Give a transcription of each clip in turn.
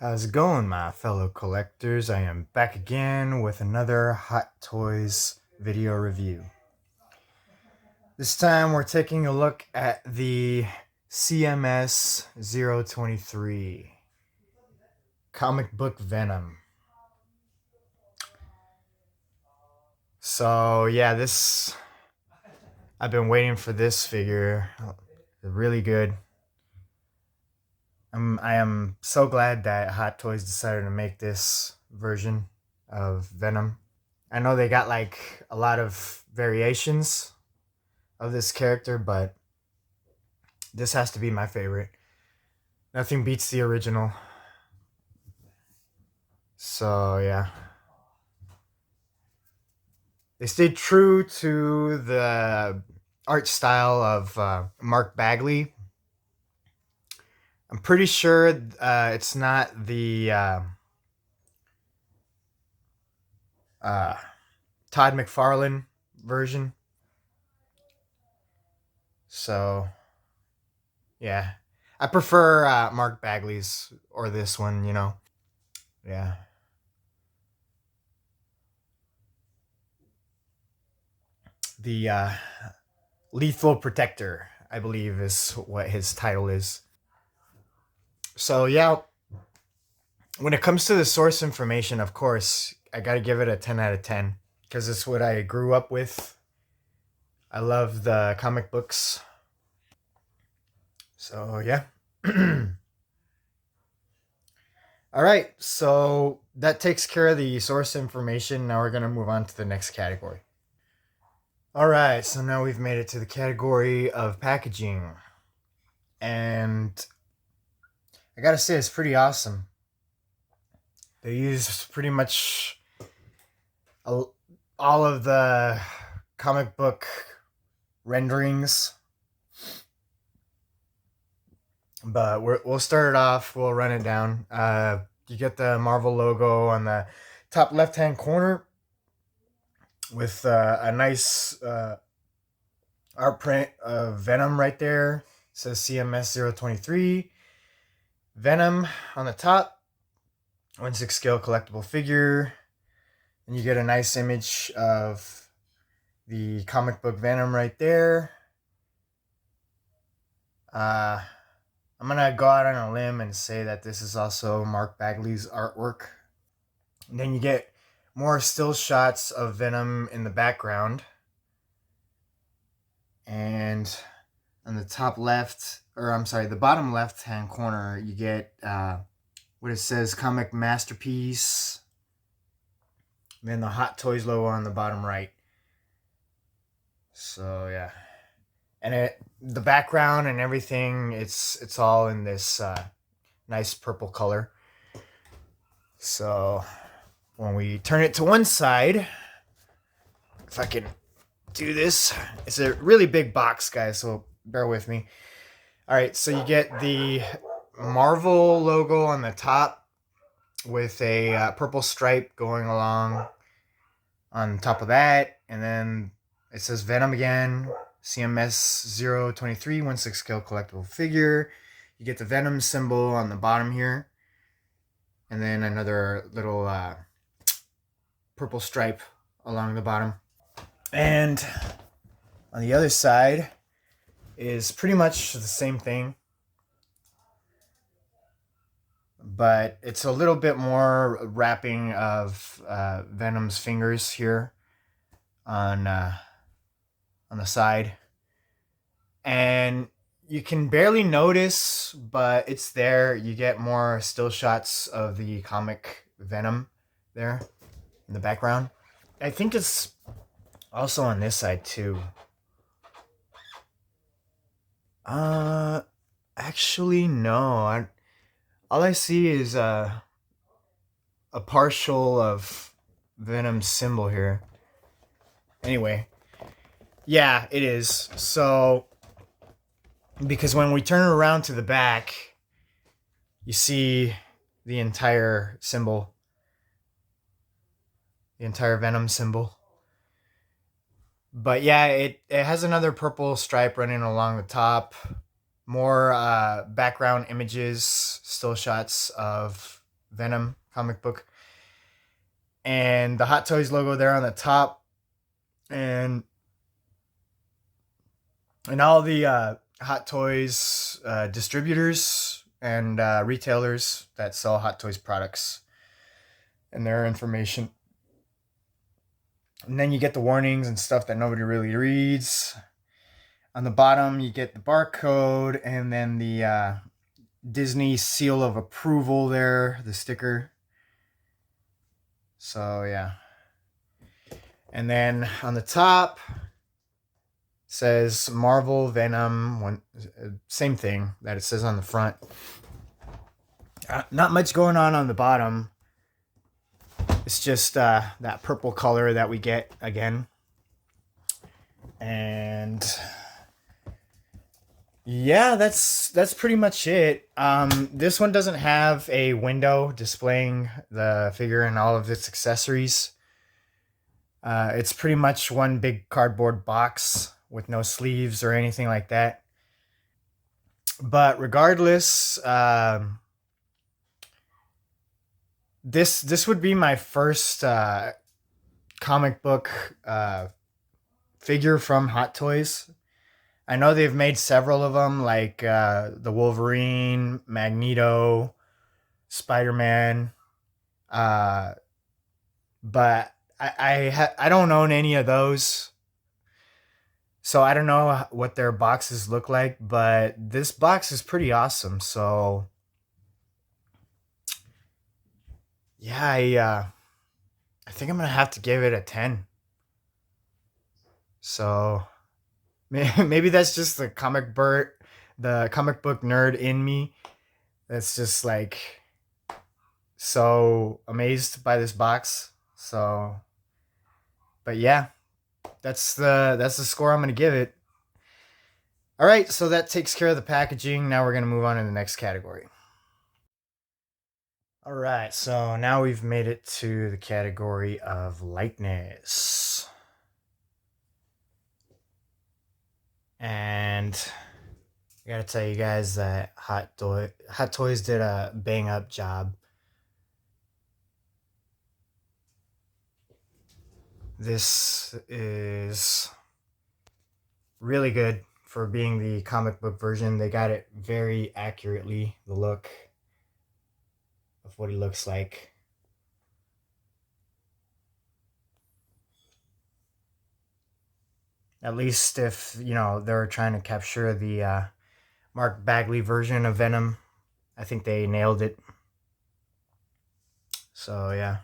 How's it going, my fellow collectors? I am back again with another Hot Toys video review. This time we're taking a look at the CMS 023 comic book Venom. So yeah, I've been waiting for this figure. Really good. I am so glad that Hot Toys decided to make this version of Venom. I know they got like a lot of variations of this character, but this has to be my favorite. Nothing beats the original. So yeah. They stayed true to the art style of Mark Bagley. I'm pretty sure it's not the Todd McFarlane version. So yeah, I prefer Mark Bagley's or this one, you know. Yeah. The Lethal Protector, I believe, is what his title is. So yeah, when it comes to the source information, of course, I gotta give it a 10 out of 10 because it's what I grew up with. I love the comic books. So yeah. All right, so that takes care of the source information. Now we're gonna move on to the next category. All right, so now we've made it to the category of packaging. And I gotta say, it's pretty awesome. They use pretty much all of the comic book renderings. But we'll start it off. We'll run it down. You get the Marvel logo on the top left-hand corner with a nice art print of Venom right there. It says CMS 023. Venom on the top. 1/6 scale collectible figure. And you get a nice image of the comic book Venom right there. I'm gonna go out on a limb and say that this is also Mark Bagley's artwork. And then you get more still shots of Venom in the background. And on the top left, or I'm sorry, the bottom left hand corner, you get what it says Comic Masterpiece. And then the Hot Toys logo on the bottom right. So yeah. And the background and everything, it's all in this nice purple color. So when we turn it to one side, if I can do this, it's a really big box, guys, so bear with me. All right, so you get the Marvel logo on the top with a purple stripe going along on top of that, and then it says Venom again, CMS 023, 1/6 scale collectible figure. You get the Venom symbol on the bottom here, and then another little purple stripe along the bottom. And on the other side is pretty much the same thing, but it's a little bit more wrapping of Venom's fingers here on the side. And you can barely notice, but it's there. You get more still shots of the comic Venom there in the background. I think it's also on this side too. Actually no. All I see is a partial of Venom's symbol here. Anyway, yeah, it is. So because when we turn it around to the back, you see the entire symbol, the entire Venom symbol. But yeah, it has another purple stripe running along the top. More background images, still shots of Venom comic book. And the Hot Toys logo there on the top. And all the Hot Toys distributors and retailers that sell Hot Toys products and their information. And then you get the warnings and stuff that nobody really reads. On the bottom, you get the barcode and then the Disney seal of approval there, the sticker. So, yeah. And then on the top says Marvel, Venom, same thing that it says on the front. Not much going on the bottom. It's just that purple color that we get again. And yeah, that's pretty much it. This one doesn't have a window displaying the figure and all of its accessories. It's pretty much one big cardboard box with no sleeves or anything like that. But regardless, this would be my first comic book figure from Hot Toys. I know they've made several of them, like the Wolverine, Magneto, Spider-Man, but I don't own any of those, so I don't know what their boxes look like. But this box is pretty awesome. So yeah, I think I'm gonna have to give it a 10. So maybe that's just the comic book nerd in me. That's just like so amazed by this box. So, but yeah, that's the score I'm gonna give it. All right, so that takes care of the packaging. Now we're gonna move on to the next category. All right, so now we've made it to the category of lightness. And I gotta tell you guys that Hot Toys did a bang up job. This is really good for being the comic book version. They got it very accurately, the look of what he looks like. At least if, they're trying to capture the Mark Bagley version of Venom, I think they nailed it. So, yeah.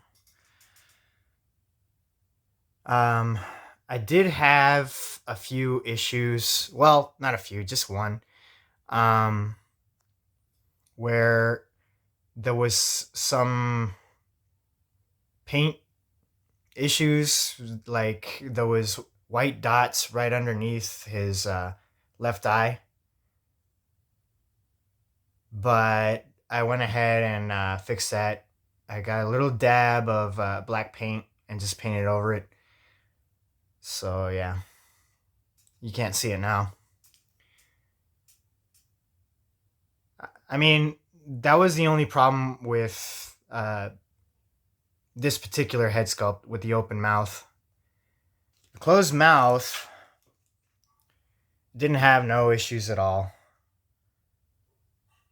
I did have a few issues. Well, not a few, just one. Where there was some paint issues, like there was white dots right underneath his left eye. But I went ahead and fixed that. I got a little dab of black paint and just painted over it. So yeah, you can't see it now. I mean, that was the only problem with this particular head sculpt with the open mouth. The closed mouth didn't have no issues at all.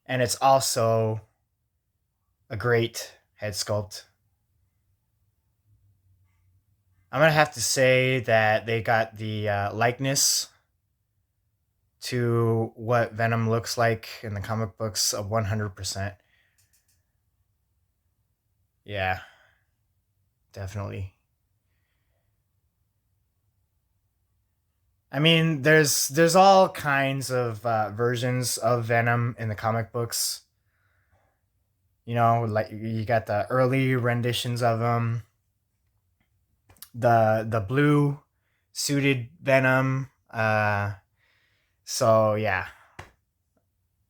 And it's also a great head sculpt. I'm going to have to say that they got the likeness to what Venom looks like in the comic books of 100%. Yeah, definitely. I mean, there's all kinds of versions of Venom in the comic books. Like you got the early renditions of him, the blue suited Venom. So yeah,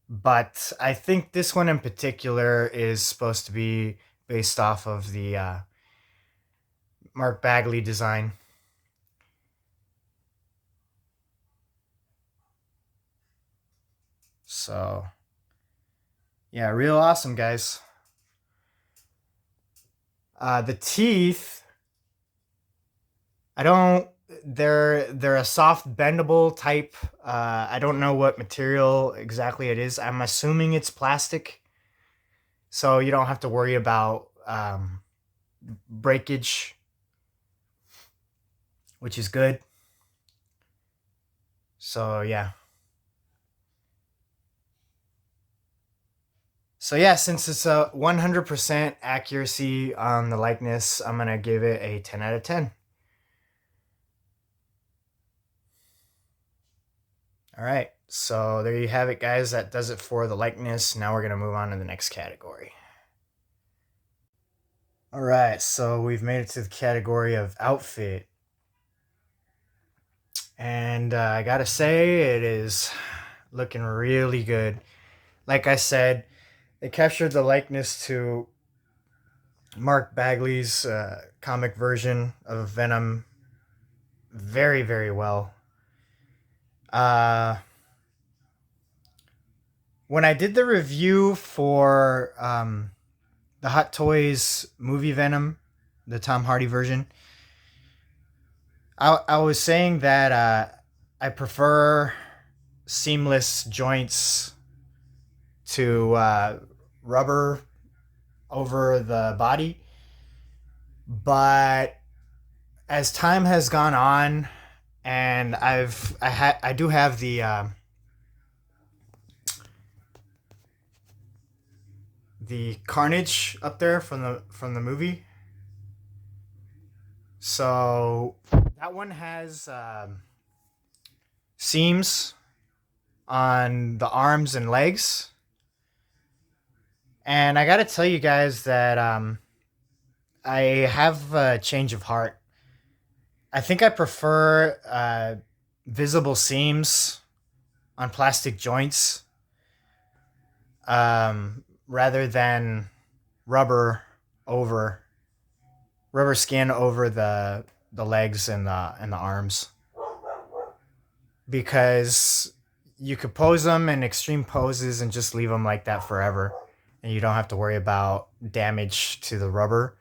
but I think this one in particular is supposed to be based off of the Mark Bagley design. So yeah, real awesome, guys. The teeth, I don't. They're a soft bendable type. I don't know what material exactly it is. I'm assuming it's plastic, so you don't have to worry about breakage, which is good. So yeah. So yeah, since it's a 100% accuracy on the likeness, I'm gonna give it a 10 out of 10. All right, so there you have it, guys. That does it for the likeness. Now we're gonna move on to the next category. All right, so we've made it to the category of outfit, and I gotta say, it is looking really good. Like I said, they captured the likeness to Mark Bagley's comic version of Venom very, very well. Uh, when I did the review for the Hot Toys movie Venom, the Tom Hardy version, I was saying that I prefer seamless joints to rubber over the body. But as time has gone on, and I do have the Carnage up there from the movie. So that one has seams on the arms and legs, and I gotta tell you guys that I have a change of heart. I think I prefer visible seams on plastic joints rather than rubber over rubber skin over the legs and the arms, because you could pose them in extreme poses and just leave them like that forever, and you don't have to worry about damage to the rubber.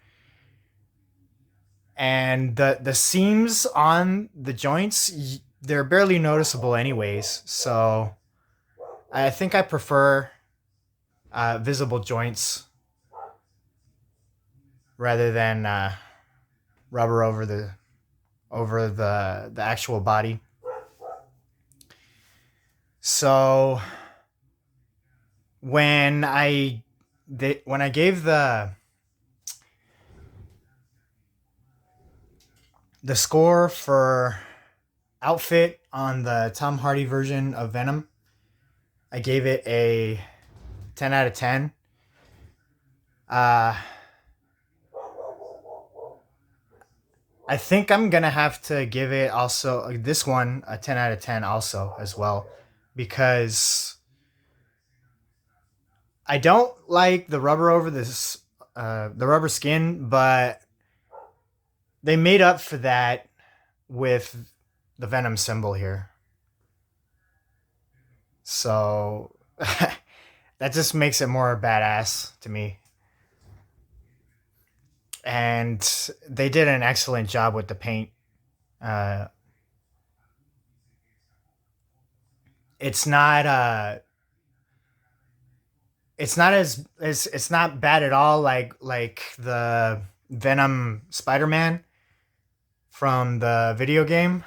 And the seams on the joints, they're barely noticeable anyways. So I think I prefer visible joints rather than rubber over the actual body. So when I gave the score for outfit on the Tom Hardy version of Venom, I gave it a 10 out of 10. Uh, I think I'm gonna have to give it also this one a 10 out of 10 also as well, because I don't like the rubber over the rubber skin, but they made up for that with the Venom symbol here. So that just makes it more badass to me. And they did an excellent job with the paint. Uh, it's not it's not bad at all like the Venom Spider-Man from the video game.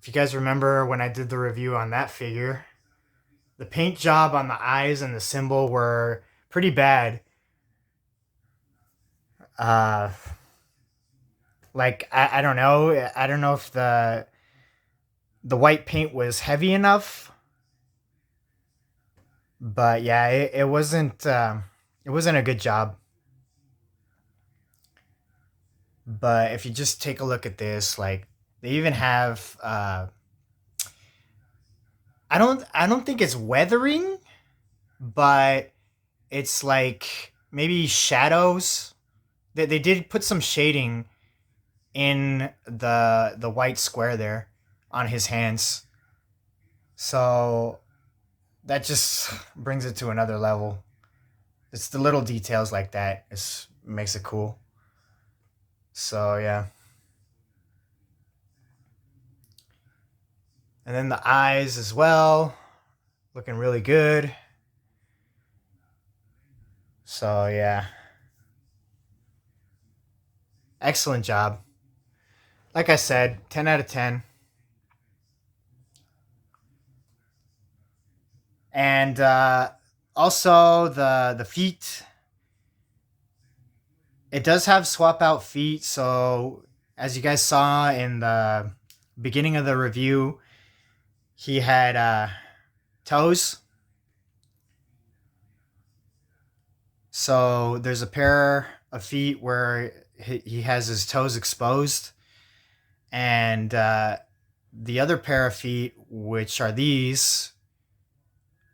If you guys remember when I did the review on that figure, the paint job on the eyes and the symbol were pretty bad. Uh, like I don't know. I don't know if the white paint was heavy enough, but yeah, it wasn't a good job. But if you just take a look at this, like they even have I don't think it's weathering, but it's like maybe shadows. They did put some shading in the white square there on his hands. So that just brings it to another level. It's the little details like that. It's makes it cool. So yeah. And then the eyes as well, looking really good. So yeah, excellent job. Like I said, 10 out of 10. And also the feet. It does have swap out feet. So as you guys saw in the beginning of the review, he had toes. So there's a pair of feet where he has his toes exposed, and the other pair of feet, which are these,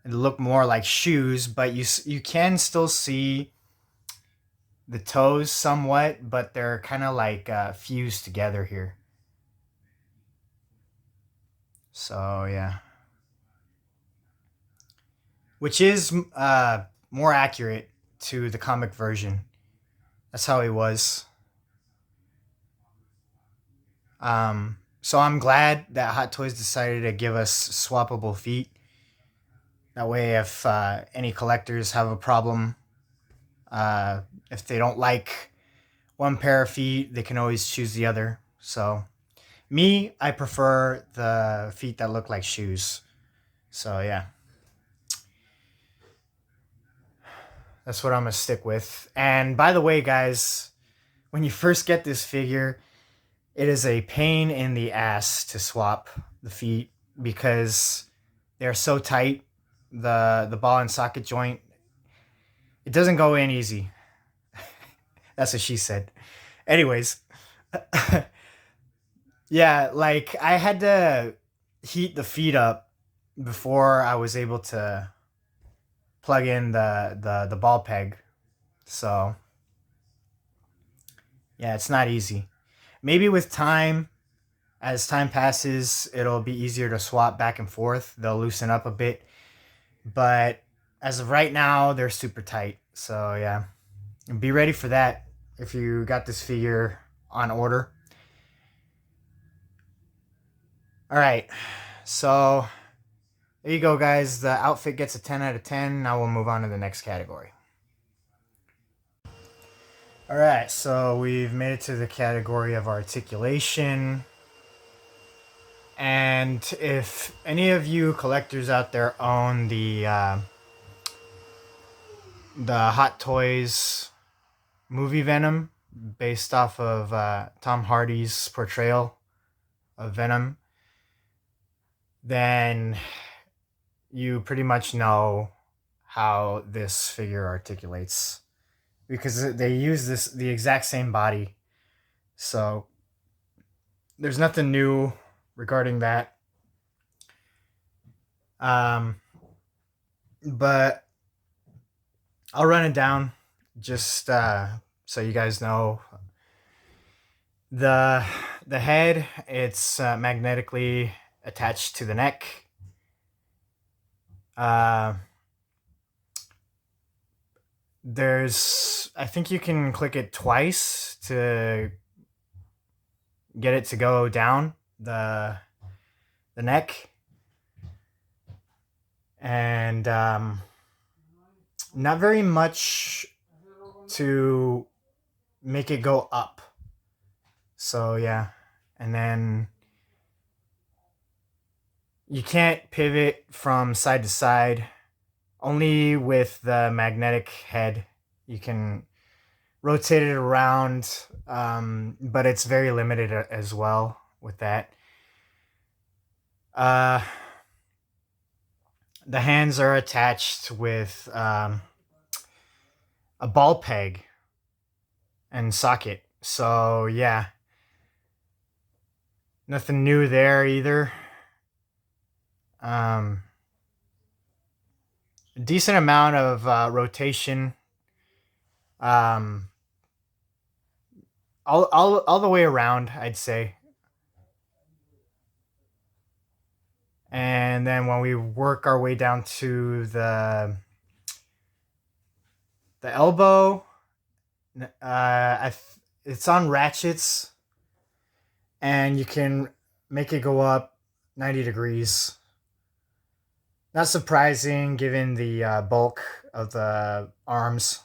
look more like shoes, but you can still see the toes somewhat, but they're kind of like fused together here. So yeah, which is more accurate to the comic version. That's how he was. So I'm glad that Hot Toys decided to give us swappable feet. That way, if any collectors have a problem, if they don't like one pair of feet, they can always choose the other. So, me, I prefer the feet that look like shoes. So, yeah, that's what I'm going to stick with. And by the way, guys, when you first get this figure, it is a pain in the ass to swap the feet because they're so tight. The ball and socket joint, it doesn't go in easy. That's what she said. Anyways, yeah, like I had to heat the feet up before I was able to plug in the ball peg. So yeah, it's not easy. Maybe with time, as time passes, it'll be easier to swap back and forth. They'll loosen up a bit, but as of right now, they're super tight. So yeah, be ready for that if you got this figure on order. All right, so there you go, guys. The outfit gets a 10 out of 10. Now we'll move on to the next category. All right, so we've made it to the category of articulation. And if any of you collectors out there own the Hot Toys movie Venom, based off of Tom Hardy's portrayal of Venom, then you pretty much know how this figure articulates, because they use the exact same body. So there's nothing new regarding that. But I'll run it down just so you guys know. The head, it's magnetically attached to the neck. There's, I think you can click it twice to get it to go down the neck, and not very much to make it go up. So yeah, and then you can't pivot from side to side. Only with the magnetic head you can rotate it around, but it's very limited as well with that. The hands are attached with a ball peg and socket. So yeah, nothing new there either. Decent amount of rotation, all the way around, I'd say. And then when we work our way down to the elbow, It's on ratchets, and you can make it go up 90 degrees. Not surprising given the bulk of the arms.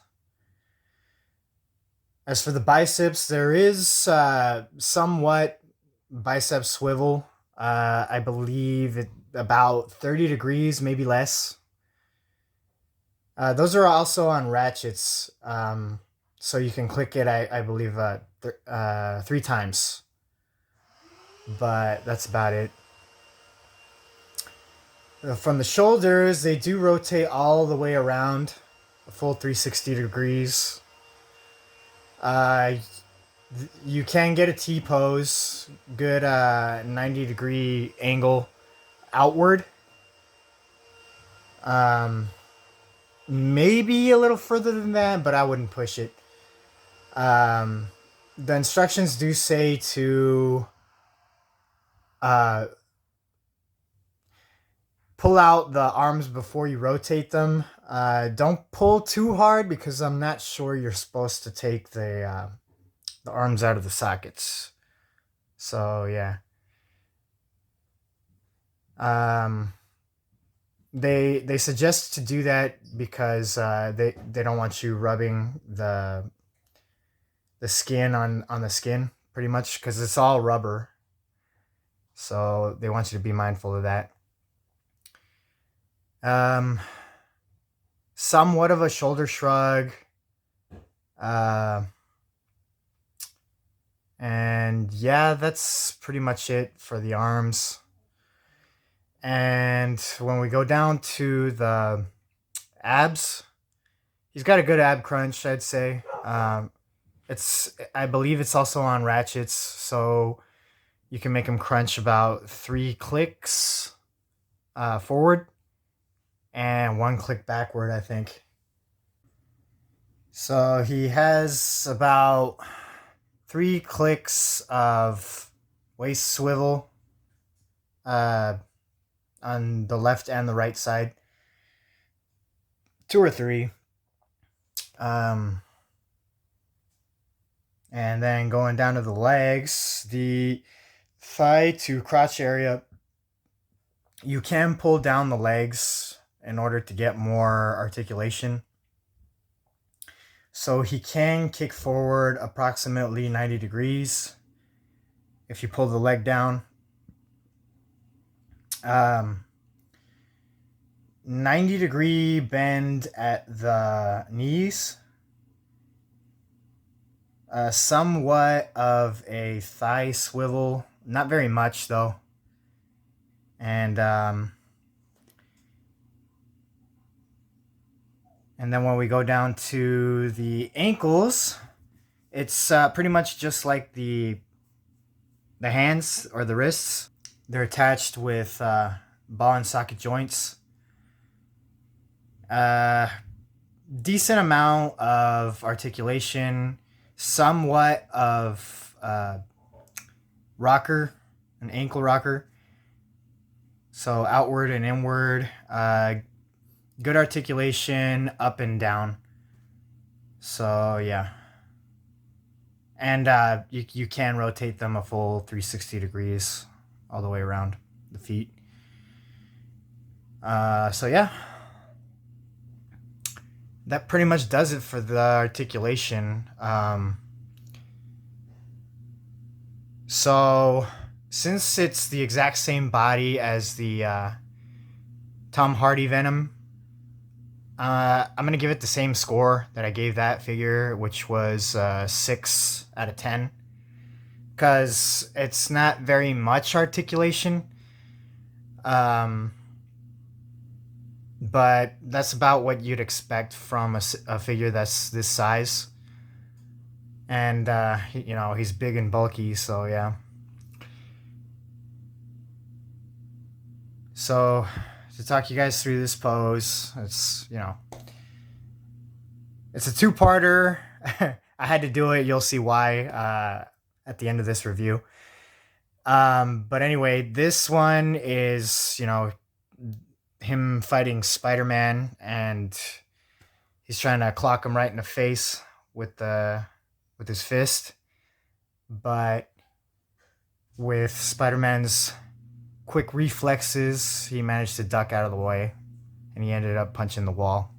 As for the biceps, there is somewhat bicep swivel. I believe about 30 degrees, maybe less. Those are also on ratchets, so you can click it. I believe 3 times, but that's about it. From the shoulders, they do rotate all the way around, a full 360 degrees. You can get a T pose, good 90-degree angle outward. Maybe a little further than that, but I wouldn't push it. The instructions do say to pull out the arms before you rotate them. Don't pull too hard because I'm not sure you're supposed to take the arms out of the sockets. So yeah. They suggest to do that because they don't want you rubbing the skin on the skin pretty much because it's all rubber. So they want you to be mindful of that. Somewhat of a shoulder shrug. And yeah, that's pretty much it for the arms. And when we go down to the abs, he's got a good ab crunch, I'd say. I believe it's also on ratchets, so you can make him crunch about 3 clicks forward and 1 click backward, I think. So he has about 3 clicks of waist swivel on the left and the right side. 2 or 3. And then going down to the legs, the thigh to crotch area, you can pull down the legs in order to get more articulation. So he can kick forward approximately 90 degrees if you pull the leg down. 90-degree bend at the knees. Somewhat of a thigh swivel, not very much though. And then when we go down to the ankles, it's pretty much just like the hands or the wrists. They're attached with ball and socket joints. Decent amount of articulation, somewhat of rocker, an ankle rocker. So outward and inward. Good articulation up and down. So yeah. And you can rotate them a full 360 degrees all the way around the feet. So yeah. That pretty much does it for the articulation. So since it's the exact same body as the Tom Hardy Venom, I'm going to give it the same score that I gave that figure, which was 6 out of 10. Because it's not very much articulation. But that's about what you'd expect from a figure that's this size. And, he's big and bulky, so yeah. So, to talk you guys through this pose, it's a 2-parter. I had to do it. You'll see why at the end of this review. But anyway, this one is, him fighting Spider-Man, and he's trying to clock him right in the face with his fist, but with Spider-Man's quick reflexes, he managed to duck out of the way, and he ended up punching the wall.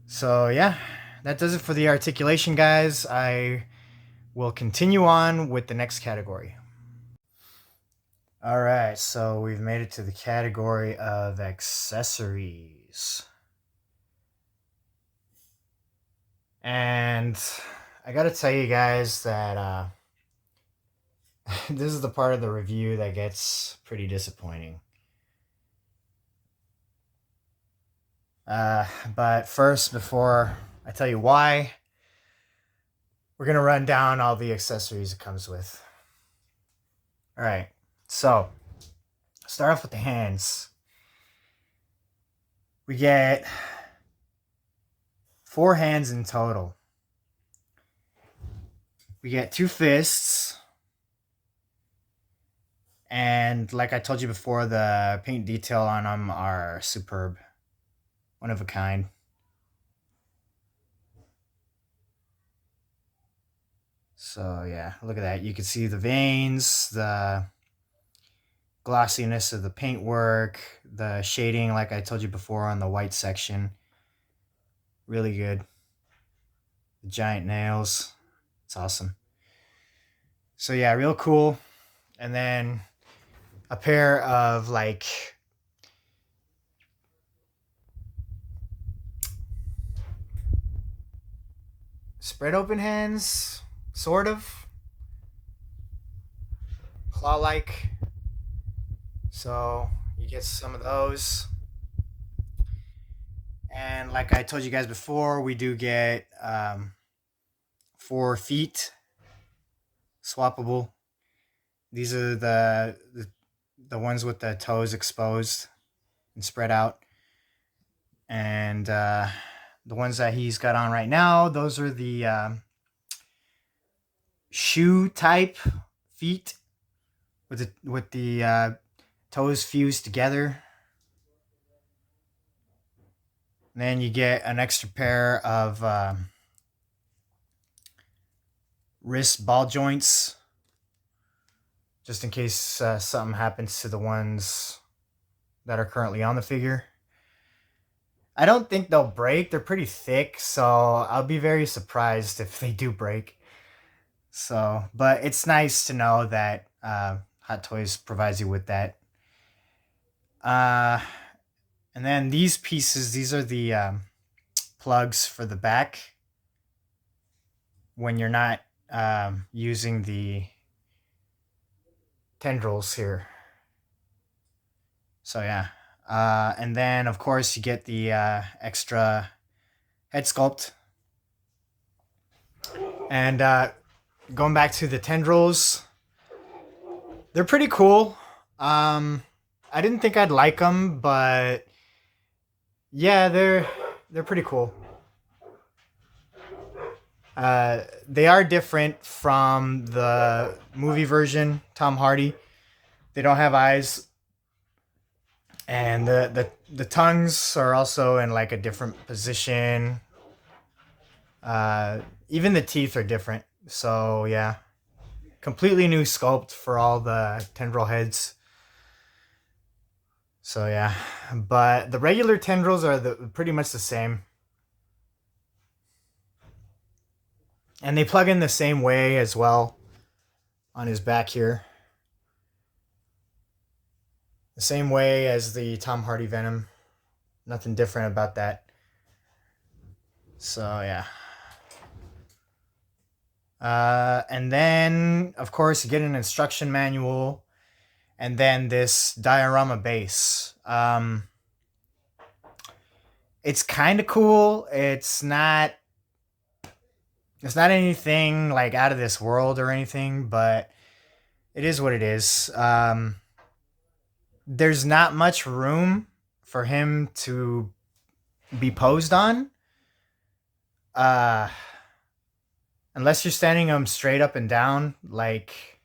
So yeah, that does it for the articulation, guys. I will continue on with the next category. All right, so we've made it to the category of accessories. And I gotta tell you guys that this is the part of the review that gets pretty disappointing. But first, before I tell you why, we're gonna run down all the accessories it comes with. All right, so start off with the hands. We get 4 hands in total. We get 2 fists, and like I told you before, the paint detail on them are superb, one of a kind. So yeah, look at that. You can see the veins, the glossiness of the paintwork, the shading, like I told you before, on the white section. Really good. The giant nails. It's awesome. So yeah, real cool. And then a pair of like spread open hands, sort of. Claw-like. So you get some of those. And like I told you guys before, we do get 4 feet swappable. These are the ones with the toes exposed and spread out. And the ones that he's got on right now, those are the shoe type feet with the toes fused together. And then you get an extra pair of wrist ball joints, just in case something happens to the ones that are currently on the figure. I don't think they'll break. They're pretty thick, so I'll be very surprised if they do break. So, but it's nice to know that Hot Toys provides you with that. And then these pieces, these are the plugs for the back when you're not using the tendrils here. So yeah. And then, of course, you get the extra head sculpt. And going back to the tendrils, they're pretty cool. I didn't think I'd like them, but yeah, they're pretty cool. They are different from the movie version, Tom Hardy. They don't have eyes. And the tongues are also in like a different position. Even the teeth are different. So yeah, completely new sculpt for all the tendril heads. So yeah, but the regular tendrils are pretty much the same. And they plug in the same way as well on his back here. The same way as the Tom Hardy Venom. Nothing different about that. So yeah. And then, of course, you get an instruction manual, and then this diorama base. It's kind of cool. It's not anything like out of this world or anything, but it is what it is. There's not much room for him to be posed on. Unless you're standing him straight up and down, like,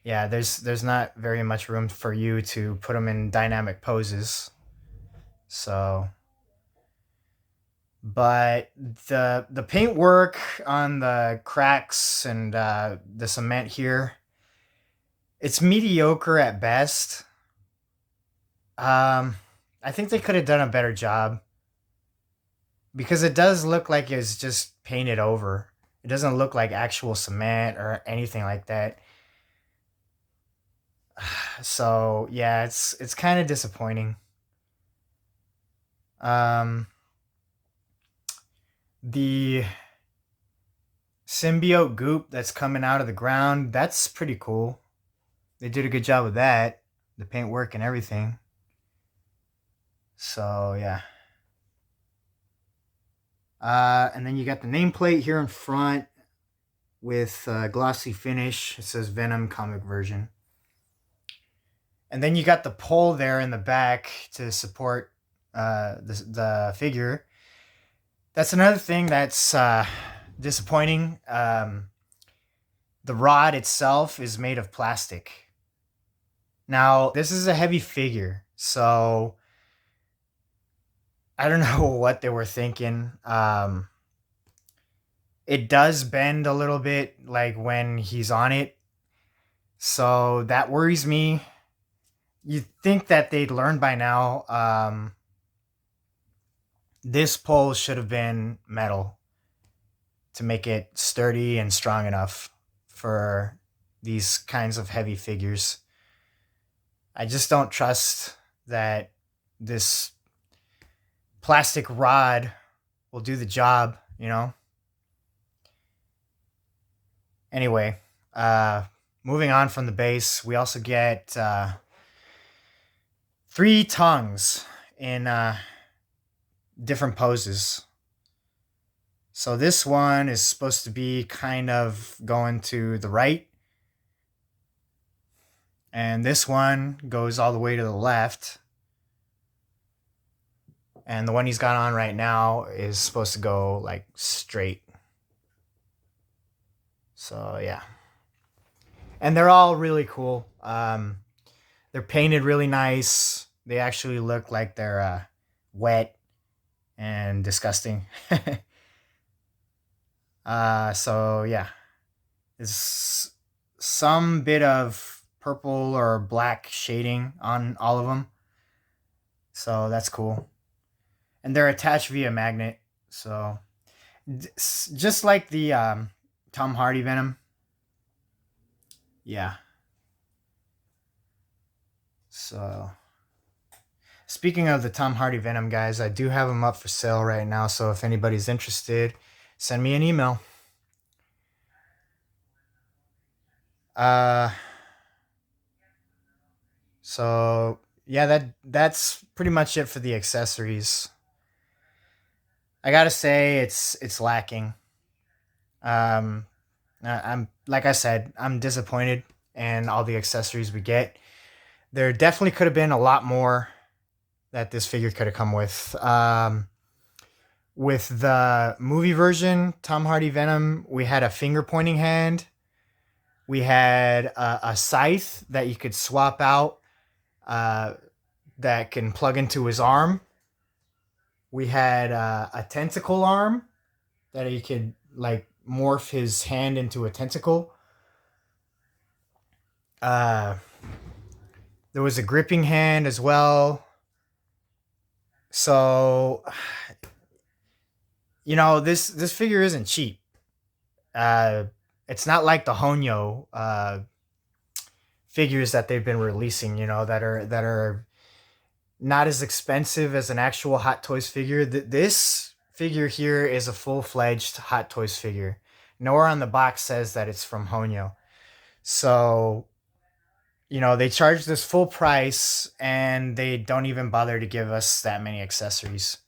yeah, there's not very much room for you to put him in dynamic poses. So but the paint work on the cracks and the cement here, it's mediocre at best. Um, I think they could have done a better job because it does look like it's just painted over. It doesn't look like actual cement or anything like that. So yeah, it's kind of disappointing. Um, the symbiote goop that's coming out of the ground, that's pretty cool. They did a good job with that, the paint work and everything. So yeah. And then you got the nameplate here in front with glossy finish. It says Venom comic version. And then you got the pole there in the back to support the figure. That's another thing that's disappointing. The rod itself is made of plastic. Now, this is a heavy figure, so I don't know what they were thinking. It does bend a little bit, like when he's on it, so that worries me. You'd think that they'd learn by now. This pole should have been metal to make it sturdy and strong enough for these kinds of heavy figures. I just don't trust that this plastic rod will do the job, you know? Anyway, moving on from the base, we also get 3 tongues in different poses. So this one is supposed to be kind of going to the right, and this one goes all the way to the left. And the one he's got on right now is supposed to go like straight. So yeah. And they're all really cool. They're painted really nice. They actually look like they're wet and disgusting. So yeah. There's some bit of purple or black shading on all of them. So that's cool. And they're attached via magnet. So just like the Tom Hardy Venom. Yeah. So speaking of the Tom Hardy Venom, guys, I do have them up for sale right now. So if anybody's interested, send me an email. Uh, so yeah, that's pretty much it for the accessories. I gotta say it's lacking. Um, I'm like I said, I'm disappointed in all the accessories we get. There definitely could have been a lot more that this figure could have come with. With the movie version, Tom Hardy Venom, we had a finger pointing hand. We had a scythe that you could swap out uh, that can plug into his arm. We had a tentacle arm that he could like morph his hand into a tentacle. Uh, there was a gripping hand as well. So, you know, this figure isn't cheap. Uh, it's not like the Honyo figures that they've been releasing. You know, that are not as expensive as an actual Hot Toys figure. This figure here is a full-fledged Hot Toys figure. Nowhere on the box says that it's from Honyo. So, you know, they charge this full price and they don't even bother to give us that many accessories.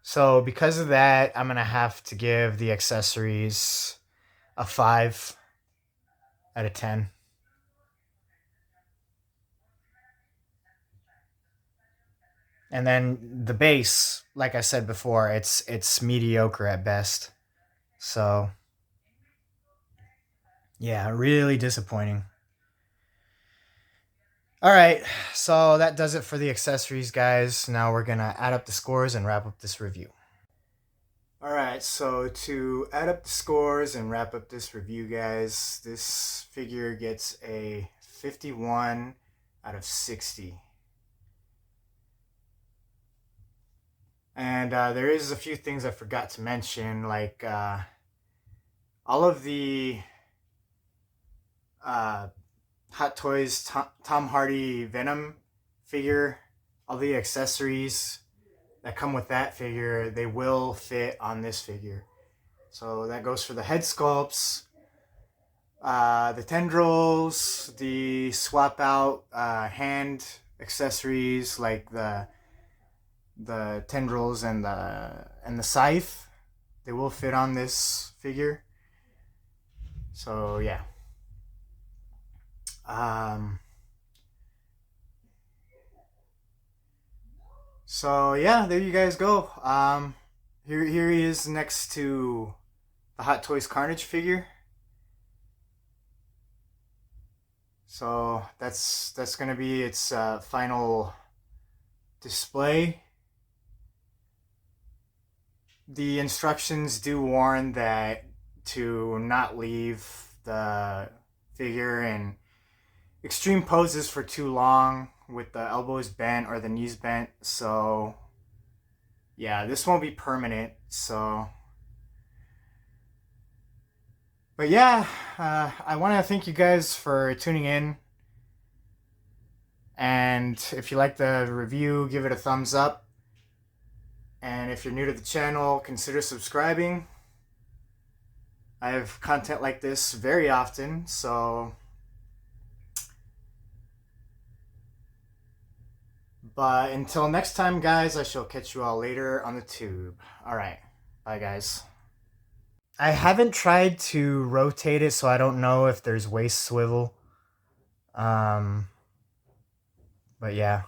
So, because of that, I'm going to have to give the accessories a 5 out of 10. And then the base, like I said before, it's mediocre at best. So, yeah, really disappointing. All right, so that does it for the accessories, guys. Now we're gonna add up the scores and wrap up this review. All right, so to add up the scores and wrap up this review, guys, this figure gets a 51 out of 60. And there is a few things I forgot to mention, like all of the Hot Toys Tom Hardy Venom figure, all the accessories that come with that figure, they will fit on this figure. So that goes for the head sculpts, the tendrils, the swap out hand accessories like the tendrils and the scythe. They will fit on this figure. So yeah. So yeah, there you guys go. Here he is next to the Hot Toys Carnage figure. So that's gonna be its final display. The instructions do warn that to not leave the figure in extreme poses for too long with the elbows bent or the knees bent. So yeah, this won't be permanent. So, but yeah, I want to thank you guys for tuning in. And if you like the review, give it a thumbs up. And if you're new to the channel, consider subscribing. I have content like this very often, so... But until next time, guys, I shall catch you all later on the tube. Alright, bye, guys. I haven't tried to rotate it, so I don't know if there's waist swivel. But yeah.